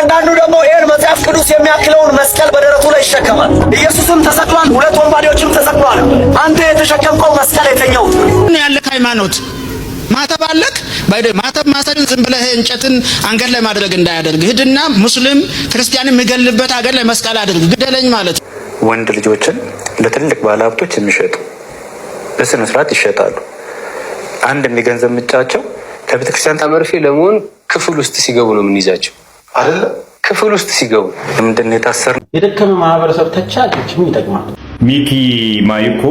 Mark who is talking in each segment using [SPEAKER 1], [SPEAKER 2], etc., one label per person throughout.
[SPEAKER 1] አንዳንዱ ደግሞ ይሄን መጽሐፍ ቅዱስ የሚያክለውን መስቀል በደረቱ ላይ ይሸከማል። ኢየሱስም ተሰቅሏል፣ ሁለት ወንባዴዎችም ተሰቅሏል። አንተ የተሸከምከው መስቀል የተኛው
[SPEAKER 2] ያለ ሃይማኖት ማተብ አለክ ባይደ ማተብ ማሰርን ዝም ብለህ እንጨትን አንገት ላይ ማድረግ እንዳያደርግ ሂድና ሙስሊም ክርስቲያን የሚገልበት አገር ላይ መስቀል አድርግ ግደለኝ ማለት
[SPEAKER 3] ወንድ ልጆችን ለትልቅ ባለሀብቶች የሚሸጡ በስነ ስርዓት ይሸጣሉ። አንድ የሚገንዘብ ምጫቸው ከቤተክርስቲያን ተመርፌ ለመሆን ክፍል ውስጥ ሲገቡ ነው የምንይዛቸው አይደለ? ክፍል ውስጥ ሲገቡ ምንድን ነው የታሰርነው?
[SPEAKER 4] የደከመ ማህበረሰብ ተቻለችም ይጠቅማል።
[SPEAKER 5] ሚኪ ማይኮ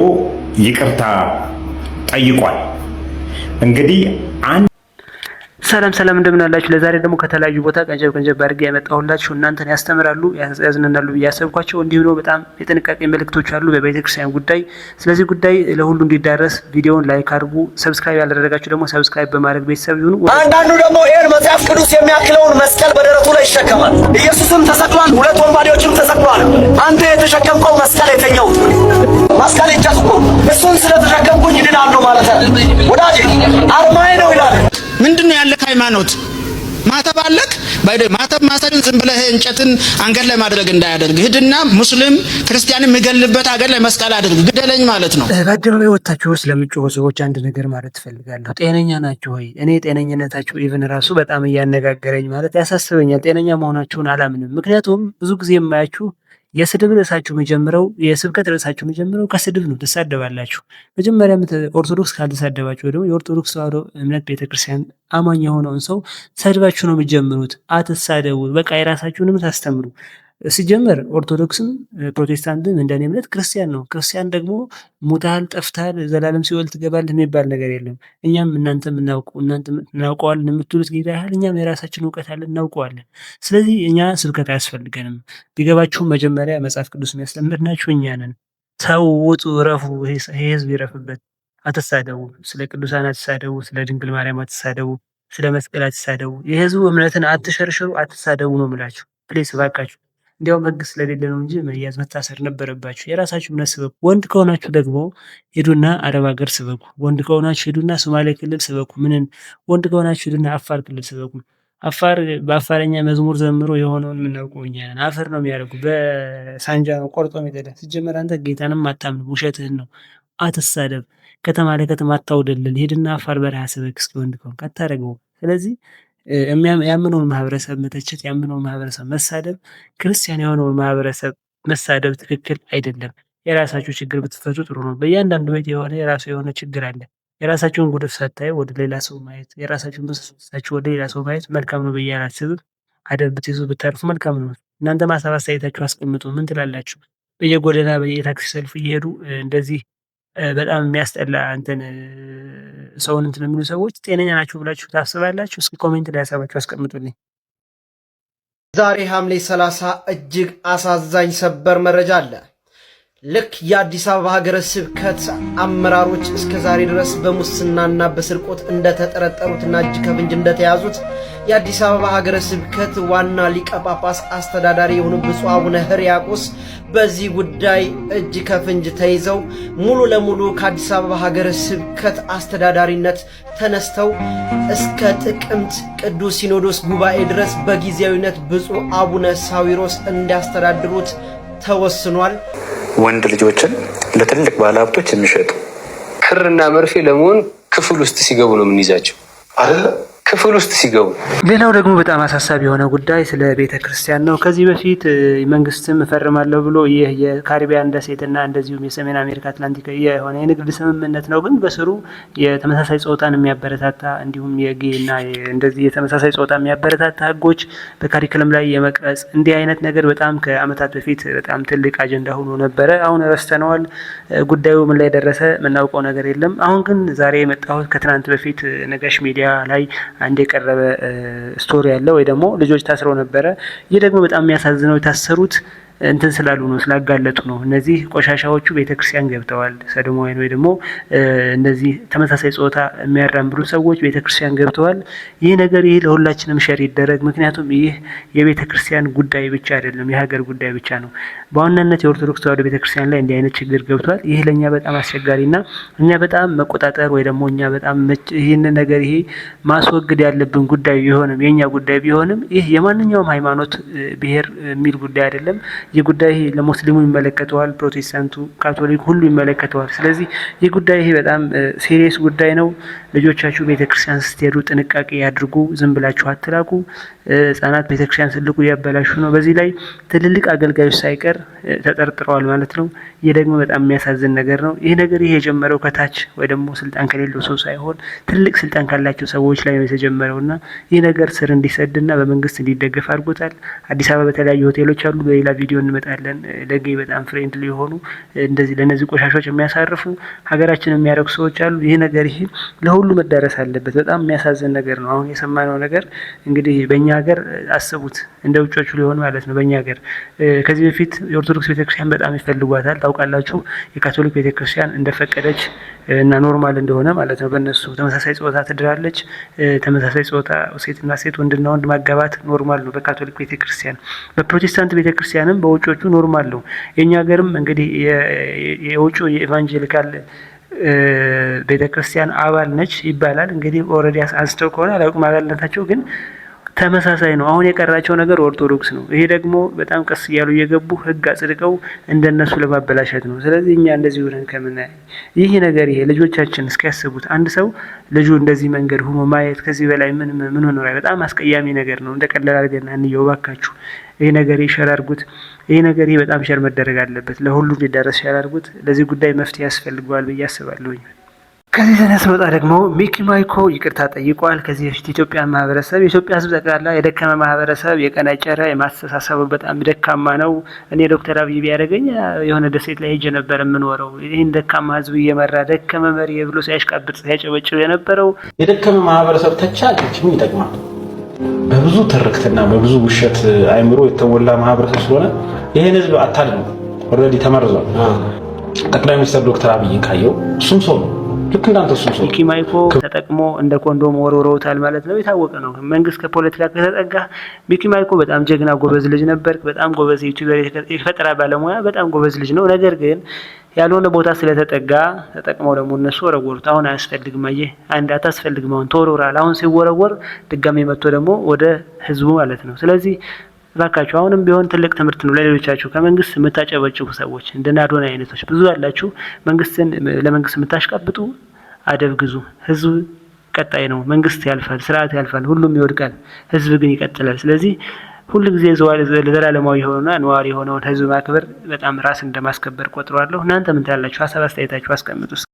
[SPEAKER 5] ይቅርታ ጠይቋል። እንግዲህ
[SPEAKER 6] ሰላም እንደምን አላችሁ? ለዛሬ ደግሞ ከተለያዩ ቦታ ቀንጨብ አድርጌ ያመጣሁላችሁ እናንተን ያስተምራሉ ያዝናናሉ ያሰብኳቸው እንዲሁ ነው በጣም የጥንቃቄ መልእክቶች አሉ በቤተክርስቲያን ጉዳይ። ስለዚህ ጉዳይ ለሁሉ እንዲዳረስ ቪዲዮውን ላይክ አድርጉ። ሰብስክራይብ ያላደረጋችሁ ደግሞ ሰብስክራይብ በማድረግ ቤተሰብ ይሁኑ።
[SPEAKER 1] አንዳንዱ ደግሞ ይሄን መጽሐፍ ቅዱስ የሚያክለውን መስቀል በደረቱ ላይ ይሸከማል። ኢየሱስም ተሰቅሏል፣ ሁለት ወንባዴዎችም ተሰቅሏል። አንተ የተሸከምከው መስቀል የተኛው መስቀል ይጨስቁ እሱን ስለተሸከምኩኝ ድናለሁ ማለት ነው ወዳጄ። አርማዬ ነው ይላል።
[SPEAKER 2] ምንድነው ያለ ሃይማኖት ማተብ አለክ ባይደ ማተብ ማሰርን ዝም ብለህ እንጨትን አንገት ላይ ማድረግ እንዳያደርግ ሂድና ሙስሊም ክርስቲያን የሚገልበት አገር ላይ መስቀል አድርግ ግደለኝ ማለት ነው።
[SPEAKER 6] በአደባባይ ወጣችሁ ስለምጮሁ ሰዎች አንድ ነገር ማለት ትፈልጋለሁ። ጤነኛ ናችሁ ወይ? እኔ ጤነኝነታችሁ ኢቭን ራሱ በጣም እያነጋገረኝ ማለት ያሳስበኛል። ጤነኛ መሆናችሁን አላምንም። ምክንያቱም ብዙ ጊዜ የማያችሁ የስድብ ርዕሳችሁ የሚጀምረው የስብከት ርዕሳችሁ የሚጀምረው ከስድብ ነው። ትሳደባላችሁ። መጀመሪያ ኦርቶዶክስ ካልተሳደባችሁ ወይ ደግሞ የኦርቶዶክስ ተዋሕዶ እምነት ቤተክርስቲያን አማኝ የሆነውን ሰው ሰድባችሁ ነው የሚጀምሩት። አትሳደቡ። በቃ የራሳችሁንም ታስተምሩ። ሲጀመር ኦርቶዶክስም ፕሮቴስታንትም እንደኔ እምነት ክርስቲያን ነው። ክርስቲያን ደግሞ ሙታል ጠፍታል ዘላለም ሲኦል ትገባለህ የሚባል ነገር የለም። እኛም እናንተም እናውቀዋለን የምትሉት ጌታ ያህል እኛም የራሳችን እውቀት አለን እናውቀዋለን። ስለዚህ እኛ ስብከት አያስፈልገንም። ቢገባችሁም መጀመሪያ መጽሐፍ ቅዱስ የሚያስተምርናችሁ እኛ ነን። ተው፣ ውጡ፣ እረፉ። ይሄ ህዝብ ይረፍበት። አትሳደቡ። ስለ ቅዱሳን አትሳደቡ። ስለ ድንግል ማርያም አትሳደቡ። ስለ መስቀል አትሳደቡ። የህዝቡ እምነትን አትሸርሽሩ። አትሳደቡ ነው የምላችሁ። ፕሌስ እባካችሁ። እንዲያውም ህግ ስለሌለ ነው እንጂ መያዝ መታሰር ነበረባችሁ። የራሳችሁ እምነት ስበኩ። ወንድ ከሆናችሁ ደግሞ ሄዱና አረብ ሀገር ስበኩ። ወንድ ከሆናችሁ ሄዱና ሶማሌ ክልል ስበኩ። ወንድ ከሆናችሁ ሄዱና አፋር ክልል ስበኩ። አፋር በአፋረኛ መዝሙር ዘምሮ የሆነውን የምናውቀው እኛ ነን። አፈር ነው የሚያደርጉ በሳንጃ ነው ቆርጦ የሚጠዳ። ሲጀመር አንተ ጌታንም አታምንም፣ ውሸትህን ነው። አትሳደብ። ከተማ ለከተማ አታውደልል። ሄድና አፋር በረሃ ስበክ። እስኪ ወንድ ከሆንክ አታደርገውም። ስለዚህ ያምነውን ማህበረሰብ መተቸት፣ ያምነውን ማህበረሰብ መሳደብ፣ ክርስቲያን የሆነውን ማህበረሰብ መሳደብ ትክክል አይደለም። የራሳችሁ ችግር ብትፈቱ ጥሩ ነው። በእያንዳንዱ ቤት የሆነ የራሱ የሆነ ችግር አለ። የራሳችሁን ጉድፍ ሳታዩ ወደ ሌላ ሰው ማየት፣ የራሳችሁን ብስሳችሁ ወደ ሌላ ሰው ማየት መልካም ነው ብዬ አላስብም። አደብ ብትይዙ ብታርፉ መልካም ነው። እናንተ ማሳብ አስተያየታችሁ አስቀምጡ። ምን ትላላችሁ? በየጎዳና በየታክሲ ሰልፍ እየሄዱ እንደዚህ በጣም የሚያስጠላ ሰውን የሚሉ ሰዎች ጤነኛ ናችሁ ብላችሁ ታስባላችሁ? እስኪ ኮሜንት ላይ ሀሳባችሁ አስቀምጡልኝ።
[SPEAKER 7] ዛሬ ሐምሌ 30 እጅግ አሳዛኝ ሰበር መረጃ አለ። ልክ የአዲስ አበባ ሀገረ ስብከት አመራሮች እስከ ዛሬ ድረስ በሙስናና በስርቆት እንደተጠረጠሩትና እጅ ከፍንጅ እንደተያዙት የአዲስ አበባ ሀገረ ስብከት ዋና ሊቀ ጳጳስ አስተዳዳሪ የሆኑ ብፁዕ አቡነ ሕርያቆስ በዚህ ጉዳይ እጅ ከፍንጅ ተይዘው ሙሉ ለሙሉ ከአዲስ አበባ ሀገረ ስብከት አስተዳዳሪነት ተነስተው እስከ ጥቅምት ቅዱስ ሲኖዶስ ጉባኤ ድረስ በጊዜያዊነት ብፁዕ አቡነ ሳዊሮስ እንዲያስተዳድሩት ተወስኗል።
[SPEAKER 3] ወንድ ልጆችን ለትልቅ ባለሀብቶች የሚሸጡ
[SPEAKER 4] ክርና መርፌ ለመሆን ክፍል ውስጥ ሲገቡ ነው የምንይዛቸው አይደለ? ክፍል ውስጥ ሲገቡ።
[SPEAKER 6] ሌላው ደግሞ በጣም አሳሳቢ የሆነ ጉዳይ ስለ ቤተ ክርስቲያን ነው። ከዚህ በፊት መንግስትም እፈርማለሁ ብሎ ይህ የካሪቢያን ደሴትና እንደዚሁም የሰሜን አሜሪካ አትላንቲክ የሆነ የንግድ ስምምነት ነው። ግን በስሩ የተመሳሳይ ጾታን የሚያበረታታ እንዲሁም የጌና እንደዚህ የተመሳሳይ ጾታ የሚያበረታታ ህጎች በካሪክለም ላይ የመቅረጽ እንዲህ አይነት ነገር በጣም ከአመታት በፊት በጣም ትልቅ አጀንዳ ሆኖ ነበረ። አሁን ረስተነዋል። ጉዳዩ ምን ላይ ደረሰ የምናውቀው ነገር የለም። አሁን ግን ዛሬ የመጣሁት ከትናንት በፊት ነጋሽ ሚዲያ ላይ አንድ የቀረበ ስቶሪ ያለ ወይ ደግሞ ልጆች ታስረው ነበረ። ይህ ደግሞ በጣም የሚያሳዝነው የታሰሩት እንትን ስላሉ ነው፣ ስላጋለጡ ነው። እነዚህ ቆሻሻዎቹ ቤተክርስቲያን ገብተዋል። ሰዶማውያን ወይ ደግሞ እነዚህ ተመሳሳይ ጾታ የሚያራምዱ ሰዎች ቤተክርስቲያን ገብተዋል። ይህ ነገር ይህ ለሁላችንም ሸር ይደረግ። ምክንያቱም ይህ የቤተክርስቲያን ጉዳይ ብቻ አይደለም፣ የሀገር ጉዳይ ብቻ ነው። በዋናነት የኦርቶዶክስ ተዋሕዶ ቤተክርስቲያን ላይ እንዲህ አይነት ችግር ገብቷል። ይህ ለኛ በጣም አስቸጋሪና እኛ በጣም መቆጣጠር ወይ ደግሞ እኛ በጣም ይህን ነገር ይሄ ማስወገድ ያለብን ጉዳይ ቢሆንም የኛ ጉዳይ ቢሆንም ይህ የማንኛውም ሃይማኖት ብሔር የሚል ጉዳይ አይደለም። ይህ ጉዳይ ይሄ ለሙስሊሙ ይመለከተዋል፣ ፕሮቴስታንቱ፣ ካቶሊክ ሁሉ ይመለከተዋል። ስለዚህ ይህ ጉዳይ ይሄ በጣም ሲሪየስ ጉዳይ ነው። ልጆቻችሁ ቤተክርስቲያን ስትሄዱ ጥንቃቄ ያድርጉ። ዝም ብላችሁ አትላኩ። ህጻናት ቤተክርስቲያን ስልኩ እያበላሹ ነው። በዚህ ላይ ትልልቅ አገልጋዮች ሳይቀር ተጠርጥረዋል ማለት ነው። ይህ ደግሞ በጣም የሚያሳዝን ነገር ነው። ይህ ነገር ይሄ የጀመረው ከታች ወይ ደግሞ ስልጣን ከሌለው ሰው ሳይሆን ትልቅ ስልጣን ካላቸው ሰዎች ላይ ነው የተጀመረውና ይህ ነገር ስር እንዲሰድና በመንግስት እንዲደገፍ አድርጎታል። አዲስ አበባ በተለያዩ ሆቴሎች አሉ። በሌላ ቪዲዮ እንመጣለን። ለጌ በጣም ፍሬንድሊ የሆኑ እንደዚህ ለነዚህ ቆሻሻዎች የሚያሳርፉ ሀገራችን የሚያረኩ ሰዎች አሉ። ይህ ነገር ይሄ ለሁሉ መዳረስ አለበት። በጣም የሚያሳዝን ነገር ነው። አሁን የሰማነው ነገር እንግዲህ በእኛ ሀገር አስቡት፣ እንደ ውጮቹ ሊሆን ማለት ነው። በእኛ ሀገር ከዚህ በፊት የኦርቶዶክስ ቤተክርስቲያን በጣም ይፈልጓታል። ታውቃላችሁ፣ የካቶሊክ ቤተክርስቲያን እንደፈቀደች እና ኖርማል እንደሆነ ማለት ነው። በእነሱ ተመሳሳይ ጾታ ትድራለች። ተመሳሳይ ጾታ ሴትና ሴት ወንድና ወንድ ማጋባት ኖርማል ነው በካቶሊክ ቤተክርስቲያን። በፕሮቴስታንት ቤተክርስቲያንም በውጮቹ ኖርማል ነው። የእኛ ሀገርም እንግዲህ የውጩ የኢቫንጀሊካል ቤተክርስቲያን አባል ነች ይባላል። እንግዲህ ኦልሬዲ አንስተው ከሆነ አላውቅም አባልነታቸው ግን ተመሳሳይ ነው። አሁን የቀራቸው ነገር ኦርቶዶክስ ነው። ይሄ ደግሞ በጣም ቀስ እያሉ እየገቡ ህግ አጽድቀው እንደነሱ ለማበላሸት ነው። ስለዚህ እኛ እንደዚህ ሆነን ከምናይ ይህ ነገር ይሄ ልጆቻችን እስኪያስቡት አንድ ሰው ልጁ እንደዚህ መንገድ ሆኖ ማየት ከዚህ በላይ ምን ሆኖ በጣም አስቀያሚ ነገር ነው። እንደ ቀላል አድርገን አንየው ባካችሁ። ይሄ ነገር ሸር አድርጉት። ይሄ ነገር ይሄ በጣም ሸር መደረግ አለበት። ለሁሉም ሊዳረስ ሸር አድርጉት። ለዚህ ጉዳይ መፍትሄ ያስፈልገዋል ብዬ አስባለሁኝ። ከዚህ ተነስመጣ ደግሞ ሚኪ ማይኮ ይቅርታ ጠይቋል። ከዚህ በፊት የኢትዮጵያ ማህበረሰብ የኢትዮጵያ ህዝብ ጠቅላላ የደከመ ማህበረሰብ የቀነጨረ የማስተሳሰቡ በጣም ደካማ ነው። እኔ ዶክተር አብይ ቢያደርገኝ የሆነ ደሴት ላይ ሄጄ ነበር የምኖረው። ይህን ደካማ ህዝብ እየመራ ደከመ መሪ ብሎ ሲያሽቃብጥ ሲያጨበጭብ የነበረው
[SPEAKER 8] የደከመ ማህበረሰብ ተቻለች ምን ይጠቅማል? በብዙ ትርክትና በብዙ ውሸት አይምሮ የተሞላ ማህበረሰብ ስለሆነ ይሄን ህዝብ አታድነው። ኦልሬዲ ተመርዟል። ጠቅላይ ሚኒስትር ዶክተር አብይን ካየው እሱም ሰው ነው። ልክ እንዳንተ እሱም ሰው
[SPEAKER 6] ሚኪ ማይኮ ተጠቅሞ እንደ ኮንዶም ወርውረውታል ማለት ነው። የታወቀ ነው። መንግስት ከፖለቲካ ከተጠጋ ሚኪ ማይኮ በጣም ጀግና ጎበዝ ልጅ ነበር። በጣም ጎበዝ ዩቲዩበር የፈጠራ ባለሙያ በጣም ጎበዝ ልጅ ነው። ነገር ግን ያልሆነ ቦታ ስለተጠጋ ተጠቅመው ደግሞ እነሱ ወረወሩት። አሁን አያስፈልግም፣ አየህ አንድ አታስፈልግም። አሁን ተወርውራል። አሁን ሲወረወር ድጋሜ መጥቶ ደግሞ ወደ ህዝቡ ማለት ነው። ስለዚህ እባካችሁ አሁንም ቢሆን ትልቅ ትምህርት ነው ለሌሎቻችሁ። ከመንግስት የምታጨበጭቡ ሰዎች እንደና አዶናይ አይነቶች ብዙ ያላችሁ ለመንግስት የምታሽቃብጡ አደብ ግዙ። ህዝብ ቀጣይ ነው። መንግስት ያልፋል፣ ስርዓት ያልፋል፣ ሁሉም ይወድቃል፣ ህዝብ ግን ይቀጥላል። ስለዚህ ሁሉ ጊዜ ዘላለማዊ የሆነና ነዋሪ የሆነውን ህዝብ ማክበር በጣም ራስ እንደማስከበር ቆጥሯለሁ። እናንተ ምን ትላላችሁ? ሀሳብ አስተያየታችሁ አስቀምጡ።